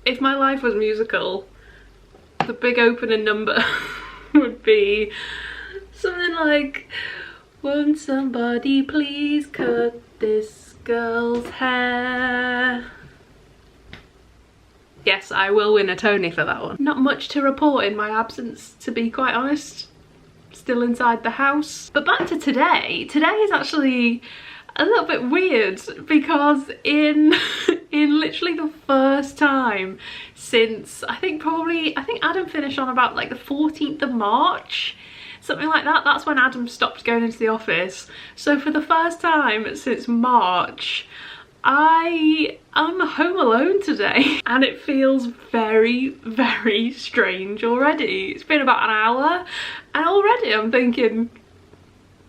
if my life was musical, the big opening number would be something like, won't somebody please cut this girl's hair? Yes, I will win a Tony for that one. Not much to report in my absence, to be quite honest. Still inside the house. But back to today. Today is actually a little bit weird because in literally the first time since I think Adam finished on about like the 14th of March. Something like that. That's when Adam stopped going into the office. So for the first time since March, I am home alone today and it feels very, very strange already. It's been about an hour and already I'm thinking,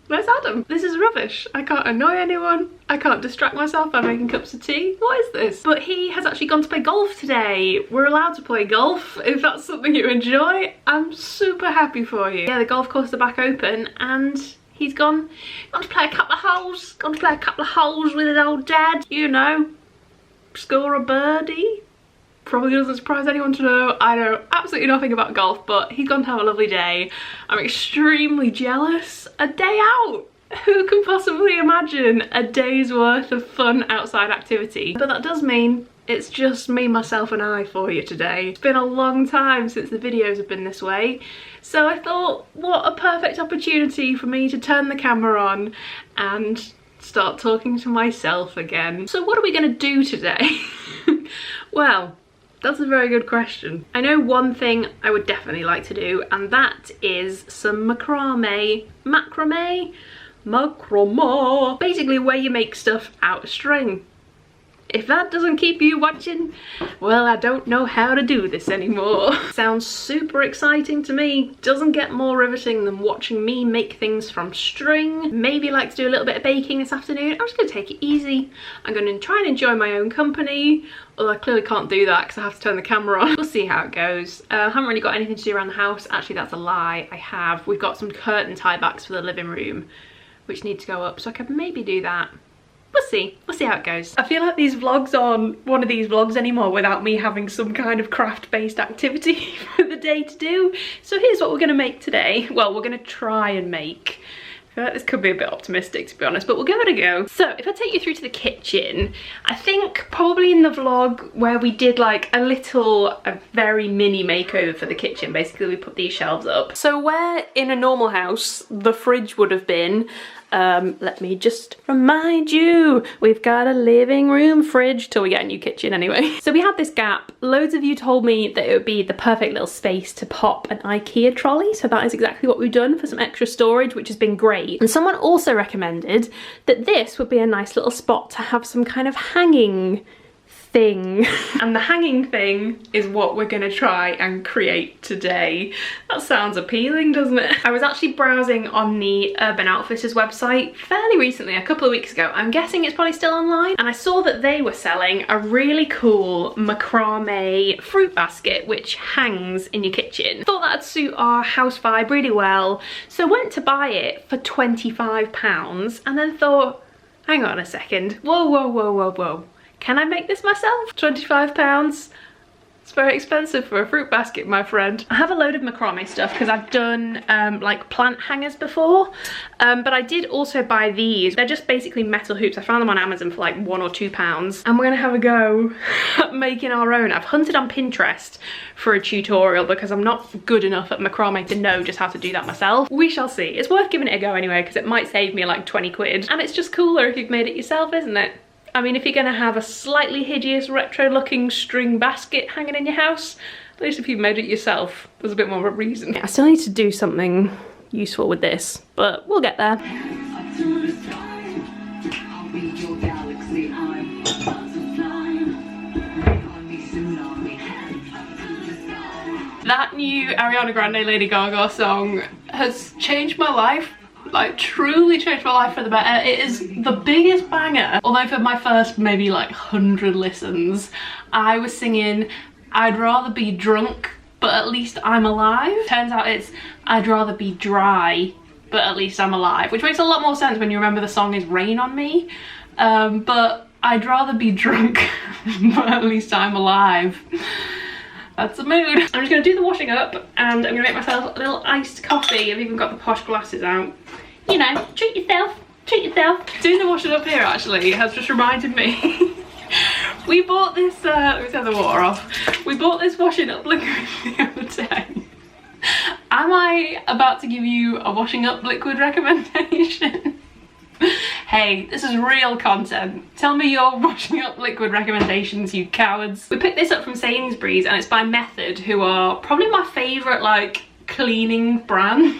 where's Adam? This is rubbish. I can't annoy anyone. I can't distract myself by making cups of tea. What is this? But he has actually gone to play golf today. We're allowed to play golf if that's something you enjoy. I'm super happy for you. Yeah, the golf courses are back open and he's gone to play a couple of holes. Gone to play a couple of holes with his old dad. You know, score a birdie. Probably doesn't surprise anyone to know. I know absolutely nothing about golf, but he's gone to have a lovely day. I'm extremely jealous. A day out. Who can possibly imagine a day's worth of fun outside activity? But that does mean it's just me, myself and I for you today. It's been a long time since the videos have been this way. So I thought, what a perfect opportunity for me to turn the camera on and start talking to myself again. So what are we gonna do today? Well, that's a very good question. I know one thing I would definitely like to do, and that is some macrame. Macrame? Macrame. Basically where you make stuff out of string. If that doesn't keep you watching, well, I don't know how to do this anymore. Sounds super exciting to me. Doesn't get more riveting than watching me make things from string. Maybe like to do a little bit of baking this afternoon. I'm just gonna take it easy. I'm gonna try and enjoy my own company, although I clearly can't do that because I have to turn the camera on. We'll see how it goes. I haven't really got anything to do around the house. Actually, that's a lie. I have. We've got some curtain tie backs for the living room, which need to go up, so I could maybe do that. We'll see how it goes. I feel like these vlogs aren't one of these vlogs anymore without me having some kind of craft-based activity for the day to do. So here's what we're gonna make today. Well, we're gonna try and make. I feel like this could be a bit optimistic, to be honest, but we'll give it a go. So if I take you through to the kitchen, I think probably in the vlog where we did like a very mini makeover for the kitchen, basically we put these shelves up. So where in a normal house the fridge would have been, let me just remind you, we've got a living room fridge till we get a new kitchen anyway. So we had this gap. Loads of you told me that it would be the perfect little space to pop an IKEA trolley. So that is exactly what we've done for some extra storage, which has been great. And someone also recommended that this would be a nice little spot to have some kind of hanging thing. And the hanging thing is what we're gonna try and create today. That sounds appealing, doesn't it? I was actually browsing on the Urban Outfitters website fairly recently, a couple of weeks ago. I'm guessing it's probably still online. And I saw that they were selling a really cool macrame fruit basket which hangs in your kitchen. Thought that'd suit our house vibe really well. So went to buy it for £25 and then thought, hang on a second. Whoa. Can I make this myself? £25? It's very expensive for a fruit basket, my friend. I have a load of macrame stuff because I've done like plant hangers before, but I did also buy these. They're just basically metal hoops. I found them on Amazon for like £1 or £2, and we're gonna have a go at making our own. I've hunted on Pinterest for a tutorial because I'm not good enough at macrame to know just how to do that myself. We shall see. It's worth giving it a go anyway because it might save me like 20 quid, and it's just cooler if you've made it yourself, isn't it? I mean, if you're gonna have a slightly hideous retro looking string basket hanging in your house, at least if you've made it yourself, there's a bit more of a reason. I still need to do something useful with this, but we'll get there. That new Ariana Grande Lady Gaga song has changed my life. Like truly changed my life for the better. It is the biggest banger. Although for my first maybe like 100 listens, I was singing I'd rather be drunk, but at least I'm alive. Turns out it's I'd rather be dry, but at least I'm alive, which makes a lot more sense when you remember the song is Rain on Me. But I'd rather be drunk, but at least I'm alive. That's the mood. I'm just gonna do the washing up and I'm gonna make myself a little iced coffee. I've even got the posh glasses out. You know, treat yourself, treat yourself. Doing the washing up here actually has just reminded me. We bought this, let me turn the water off. We bought this washing up liquid the other day. Am I about to give you a washing up liquid recommendation? Hey, this is real content. Tell me your washing up liquid recommendations, you cowards. We picked this up from Sainsbury's and it's by Method, who are probably my favourite like cleaning brand.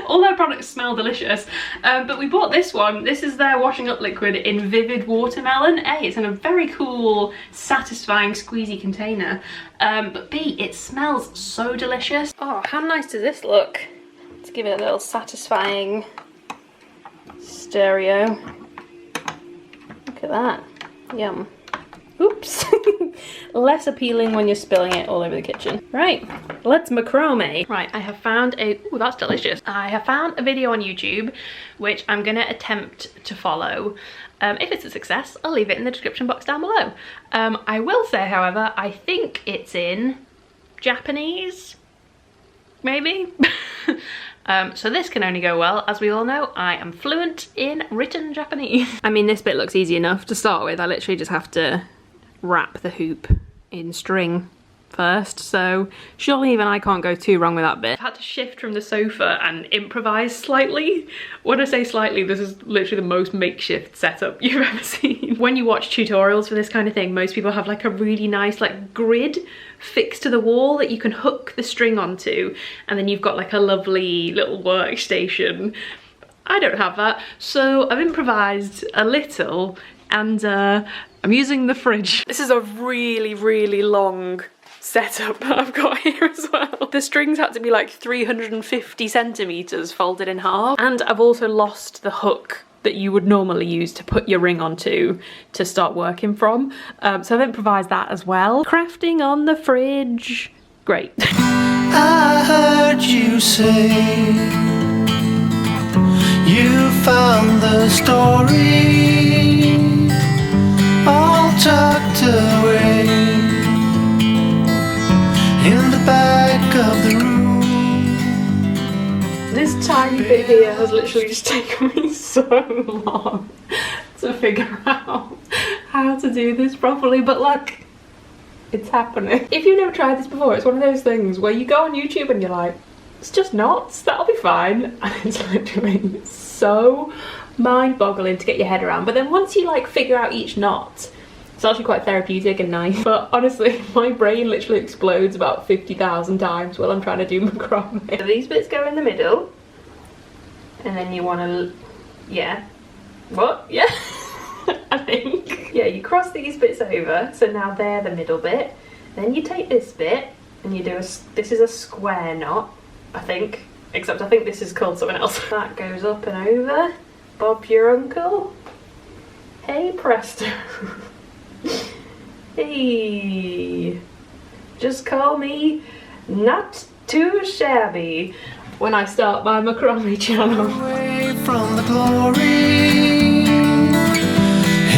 All their products smell delicious, but we bought this one. This is their washing up liquid in Vivid Watermelon. A, it's in a very cool, satisfying, squeezy container, but B, it smells so delicious. Oh, how nice does this look? Let's give it a little satisfying stereo. Look at that. Yum. Oops. Less appealing when you're spilling it all over the kitchen. Right, let's macrame. Right, I have found a, ooh, that's delicious. I have found a video on YouTube, which I'm gonna attempt to follow. If it's a success, I'll leave it in the description box down below. I will say, however, I think it's in Japanese, maybe? So this can only go well. As we all know, I am fluent in written Japanese. I mean, this bit looks easy enough to start with. I literally just have to wrap the hoop in string first, so surely even I can't go too wrong with that bit. I've had to shift from the sofa and improvise slightly. When I say slightly, this is literally the most makeshift setup you've ever seen. When you watch tutorials for this kind of thing, most people have like a really nice like grid fixed to the wall that you can hook the string onto, and then you've got like a lovely little workstation. I don't have that, so I've improvised a little, and I'm using the fridge. This is a really, really long setup that I've got here as well. The strings had to be like 350 centimeters folded in half, and I've also lost the hook that you would normally use to put your ring onto to start working from. So I've improvised that as well. Crafting on the fridge. Great. I heard you say you found the story all tucked away in the back of the room. This tiny bit here has literally just taken me so long to figure out how to do this properly, but look, it's happening. If you've never tried this before, it's one of those things where you go on YouTube and you're like, it's just knots, that'll be fine. And it's literally so mind-boggling to get your head around. But then once you like figure out each knot, it's actually quite therapeutic and nice. But honestly, my brain literally explodes about 50,000 times while I'm trying to do macrame. So these bits go in the middle, and then you want to, yeah. What? Yeah. I think. Yeah, you cross these bits over, so now they're the middle bit. Then you take this bit and you do a, this is a square knot, I think. Except I think this is called something else. That goes up and over. Bob your uncle. Hey presto. Hey. Just call me not too shabby when I start my macrame channel. Away from the glory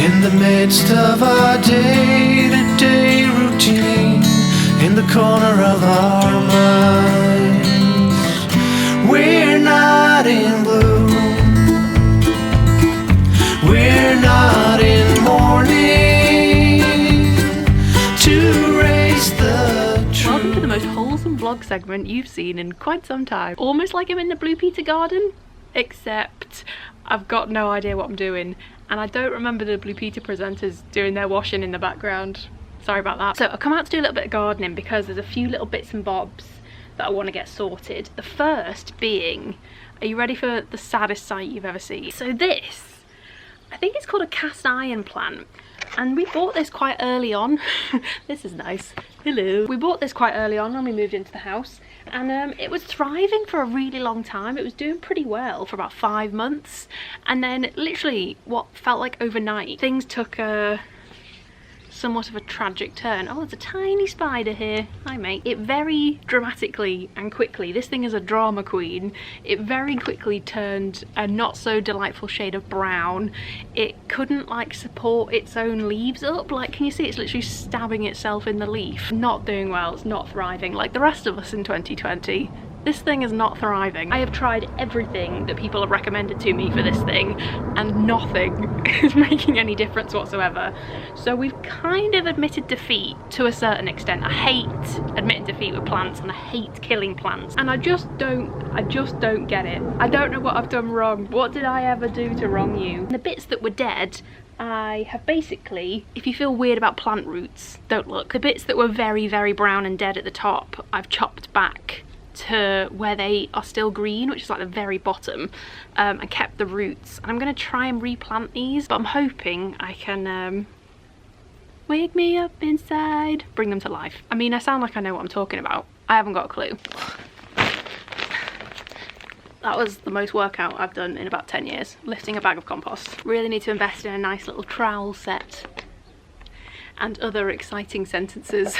in the midst of our day-to-day routine, in the corner of our minds, we're not in blue, we're not in mourning to raise the truth. Welcome to the most wholesome vlog segment you've seen in quite some time. Almost like I'm in the Blue Peter garden, except I've got no idea what I'm doing, and I don't remember the Blue Peter presenters doing their washing in the background. Sorry about that. So I've come out to do a little bit of gardening because there's a few little bits and bobs that I want to get sorted. The first being, are you ready for the saddest sight you've ever seen? So this, I think it's called a cast iron plant, and we bought this quite early on. This is nice. Hello. We bought this quite early on when we moved into the house, and it was thriving for a really long time. It was doing pretty well for about 5 months, and then literally what felt like overnight, things took a somewhat of a tragic turn. Oh, there's a tiny spider here. Hi, mate. It very dramatically and quickly, this thing is a drama queen, it very quickly turned a not so delightful shade of brown. It couldn't like support its own leaves up. Like, can you see it's literally stabbing itself in the leaf? Not doing well, it's not thriving like the rest of us in 2020. This thing is not thriving. I have tried everything that people have recommended to me for this thing and nothing is making any difference whatsoever. So we've kind of admitted defeat to a certain extent. I hate admitting defeat with plants and I hate killing plants. And I just don't get it. I don't know what I've done wrong. What did I ever do to wrong you? The bits that were dead, I have basically, if you feel weird about plant roots, don't look. The bits that were very, very brown and dead at the top, I've chopped back to where they are still green, which is like the very bottom, and kept the roots. And I'm going to try and replant these, but I'm hoping I can wake me up inside, bring them to life. I mean, I sound like I know what I'm talking about. I haven't got a clue. That was the most workout I've done in about 10 years, lifting a bag of compost. Really need to invest in a nice little trowel set and other exciting sentences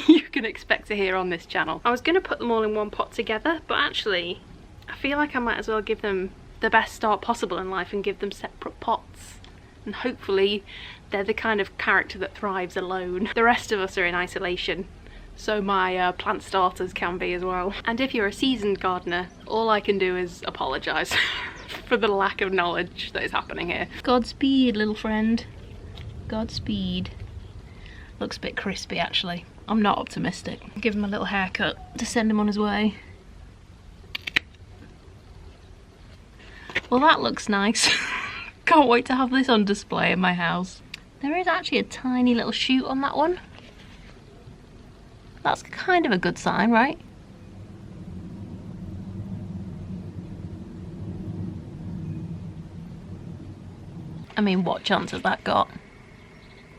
you can expect to hear on this channel. I was going to put them all in one pot together, but actually I feel like I might as well give them the best start possible in life and give them separate pots, and hopefully they're the kind of character that thrives alone. The rest of us are in isolation, so my plant starters can be as well. And if you're a seasoned gardener, all I can do is apologise for the lack of knowledge that is happening here. Godspeed, little friend. Godspeed. Looks a bit crispy actually. I'm not optimistic. Give him a little haircut to send him on his way. Well, that looks nice. Can't wait to have this on display in my house. There is actually a tiny little shoot on that one. That's kind of a good sign, right? I mean, what chance has that got?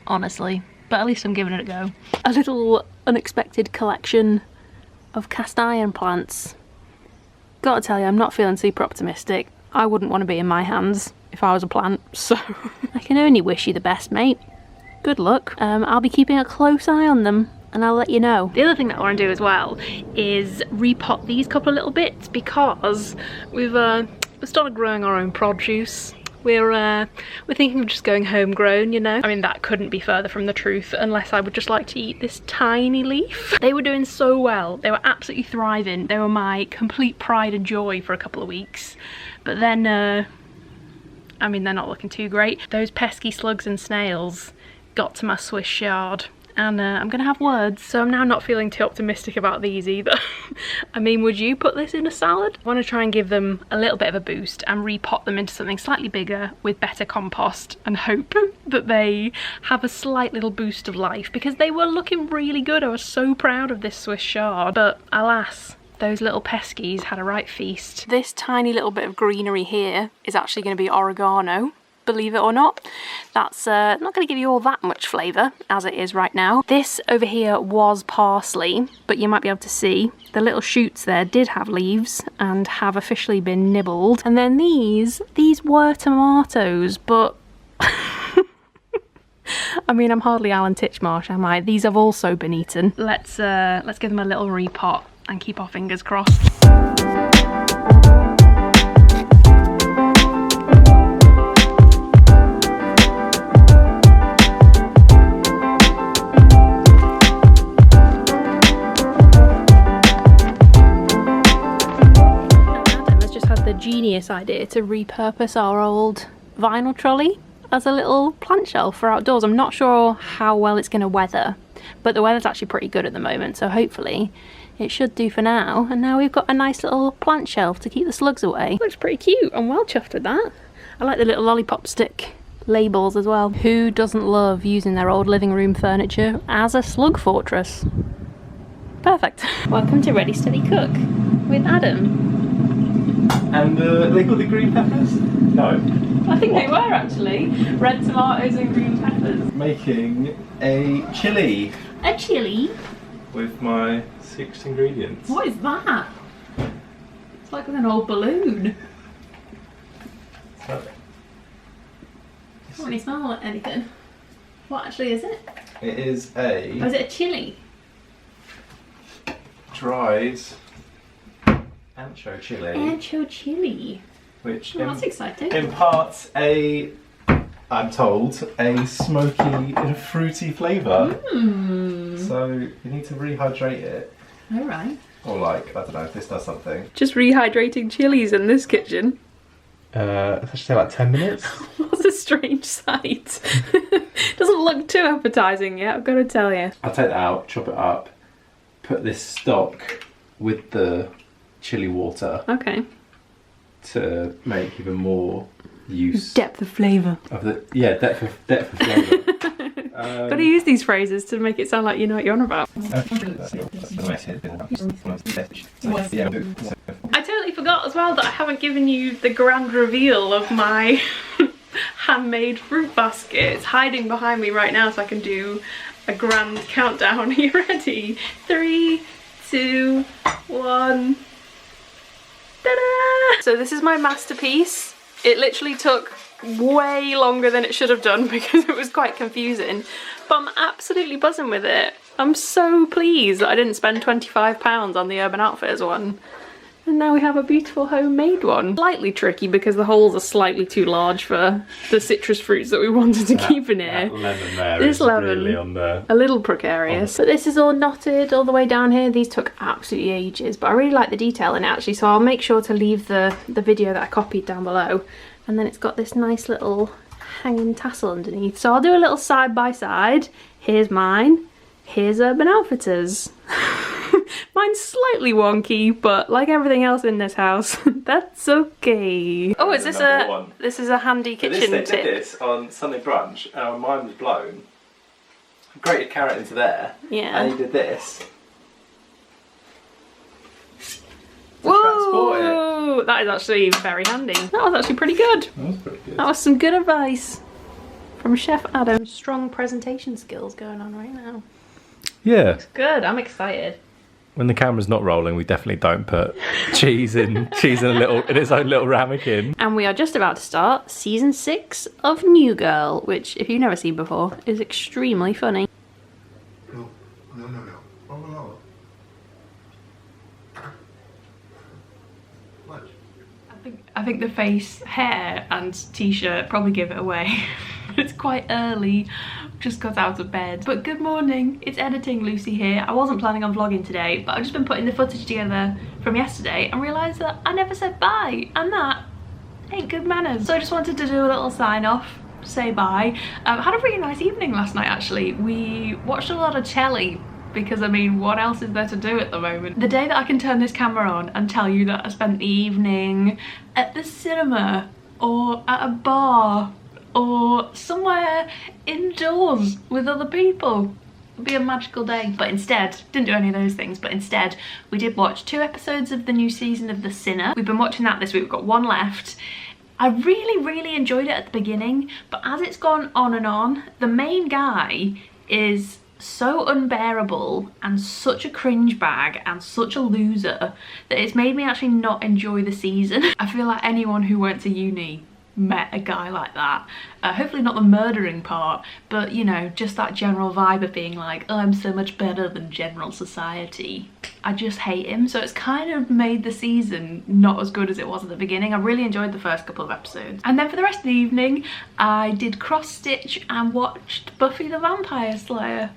Honestly. But at least I'm giving it a go. A little unexpected collection of cast iron plants. Gotta tell you, I'm not feeling super optimistic. I wouldn't want to be in my hands if I was a plant, so I can only wish you the best, mate. Good luck. I'll be keeping a close eye on them and I'll let you know. The other thing that I want to do as well is repot these couple of little bits, because we've started growing our own produce. We're thinking of just going homegrown, you know. I mean, that couldn't be further from the truth, unless I would just like to eat this tiny leaf. They were doing so well. They were absolutely thriving. They were my complete pride and joy for a couple of weeks. But then, I mean, they're not looking too great. Those pesky slugs and snails got to my Swiss chard. And I'm gonna have words, so I'm now not feeling too optimistic about these either. I mean, would you put this in a salad? I want to try and give them a little bit of a boost and repot them into something slightly bigger with better compost, and hope that they have a slight little boost of life, because they were looking really good. I was so proud of this Swiss chard, but alas, those little peskies had a right feast. This tiny little bit of greenery here is actually going to be oregano. Believe it or not. That's not going to give you all that much flavour as it is right now. This over here was parsley, but you might be able to see the little shoots there did have leaves and have officially been nibbled. And then these were tomatoes, but I mean, I'm hardly Alan Titchmarsh, am I? These have also been eaten. Let's give them a little repot and keep our fingers crossed. Genius idea to repurpose our old vinyl trolley as a little plant shelf for outdoors. I'm not sure how well it's going to weather, but the weather's actually pretty good at the moment, so hopefully it should do for now. And now we've got a nice little plant shelf to keep the slugs away. Looks pretty cute. I'm well chuffed with that. I like the little lollipop stick labels as well. Who doesn't love using their old living room furniture as a slug fortress? Perfect. Welcome to Ready Steady Cook with Adam. And are they called the green peppers? No. I think they were actually. Red tomatoes and green peppers. Making a chilli. A chilli? With my 6 ingredients. What is that? It's like an old balloon. So, Can't really smell anything. What actually is it? It is a... Oh, is it a chili? dried ancho chili. Ancho chili. Which that's exciting. imparts a, I'm told, a smoky and fruity flavour. So you need to rehydrate it. Alright. Or like, I don't know if this does something. Just rehydrating chilies in this kitchen. Let's just say like 10 minutes. What a strange sight. Doesn't look too appetising yet, I've got to tell you. I'll take that out, chop it up, put this stock with the chili water Okay. to make even more use Depth of flavour. of the depth of flavour. Got to use these phrases to make it sound like you know what you're on about. I totally forgot as well that I haven't given you the grand reveal of my handmade fruit basket. It's hiding behind me right now so I can do a grand countdown. Are you ready? 3, 2, 1. Ta-da! So this is my masterpiece. It literally took way longer than it should have done because it was quite confusing, but I'm absolutely buzzing with it. I'm so pleased that I didn't spend £25 on the Urban Outfitters one. And now we have a beautiful homemade one. Slightly tricky because the holes are slightly too large for the citrus fruits that we wanted to keep in here. That lemon there This is lemon, really on the... a little precarious. But this is all knotted all the way down here. These took absolutely ages, but I really like the detail in it actually, so I'll make sure to leave the video that I copied down below. And then it's got this nice little hanging tassel underneath. So I'll do a little side by side. Here's mine. Here's Urban Outfitters. Mine's slightly wonky, but like everything else in this house, that's okay. Oh, is this this is a handy kitchen They tip. did this on Sunday brunch, and mine was blown. Grated carrot into there. Yeah. And you did this. Transport it. Whoa! That is actually very handy. That was actually pretty good. That was pretty good. That was some good advice from Chef Adam. Strong presentation skills going on right now. Yeah. Good, I'm excited. When the camera's not rolling, we definitely don't put cheese in its own little ramekin. And we are just about to start season 6 of New Girl, which, if you've never seen before, is extremely funny. No. Oh, no. What? I think the face, hair and t-shirt probably give it away. It's quite early, just got out of bed. But good morning, it's editing Lucy here. I wasn't planning on vlogging today, but I've just been putting the footage together from yesterday and realised that I never said bye, and that ain't good manners. So I just wanted to do a little sign off, say bye. Had a really nice evening last night actually. We watched a lot of telly, because I mean, what else is there to do at the moment? The day that I can turn this camera on and tell you that I spent the evening at the cinema or at a bar or somewhere indoors with other people, it'd be a magical day. But instead, didn't do any of those things, but instead we did watch 2 episodes of the new season of The Sinner. We've been watching that this week, we've got 1 left. I really enjoyed it at the beginning, but as it's gone on and on, the main guy is so unbearable and such a cringe bag and such a loser that it's made me actually not enjoy the season. I feel like anyone who went to uni met a guy like that. Hopefully not the murdering part, but you know, just that general vibe of being like, oh, I'm so much better than general society. I just hate him, so it's kind of made the season not as good as it was at the beginning. I really enjoyed the first couple of episodes. And then for the rest of the evening, I did cross stitch and watched Buffy the Vampire Slayer.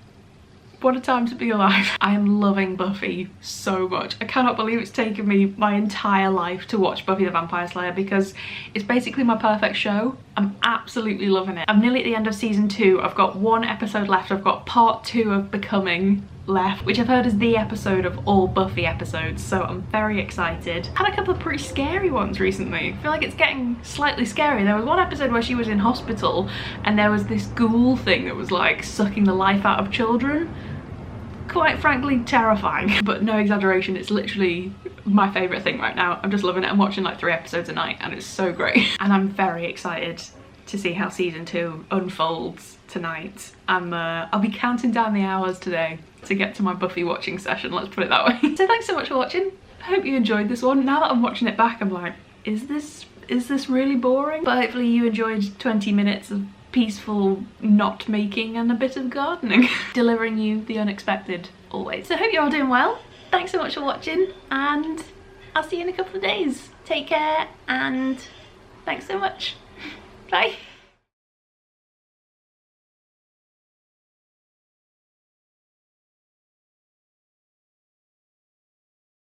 What a time to be alive. I am loving Buffy so much. I cannot believe it's taken me my entire life to watch Buffy the Vampire Slayer because it's basically my perfect show. I'm absolutely loving it. I'm nearly at the end of season 2. I've got 1 episode left. I've got part 2 of Becoming left, which I've heard is the episode of all Buffy episodes, so I'm very excited. Had a couple of pretty scary ones recently. I feel like it's getting slightly scary. There was one episode where she was in hospital and there was this ghoul thing that was like sucking the life out of children. Quite frankly terrifying, but no exaggeration, it's literally my favourite thing right now. I'm just loving it. I'm watching like 3 episodes a night and it's so great. And I'm very excited to see how season 2 unfolds tonight. I'll be counting down the hours today to get to my Buffy watching session, let's put it that way. So thanks so much for watching. I hope you enjoyed this one. Now that I'm watching it back, I'm like, is this really boring? But hopefully you enjoyed 20 minutes of peaceful knot making and a bit of gardening. Delivering you the unexpected always. So I hope you're all doing well. Thanks so much for watching, and I'll see you in a couple of days. Take care, and thanks so much. Bye.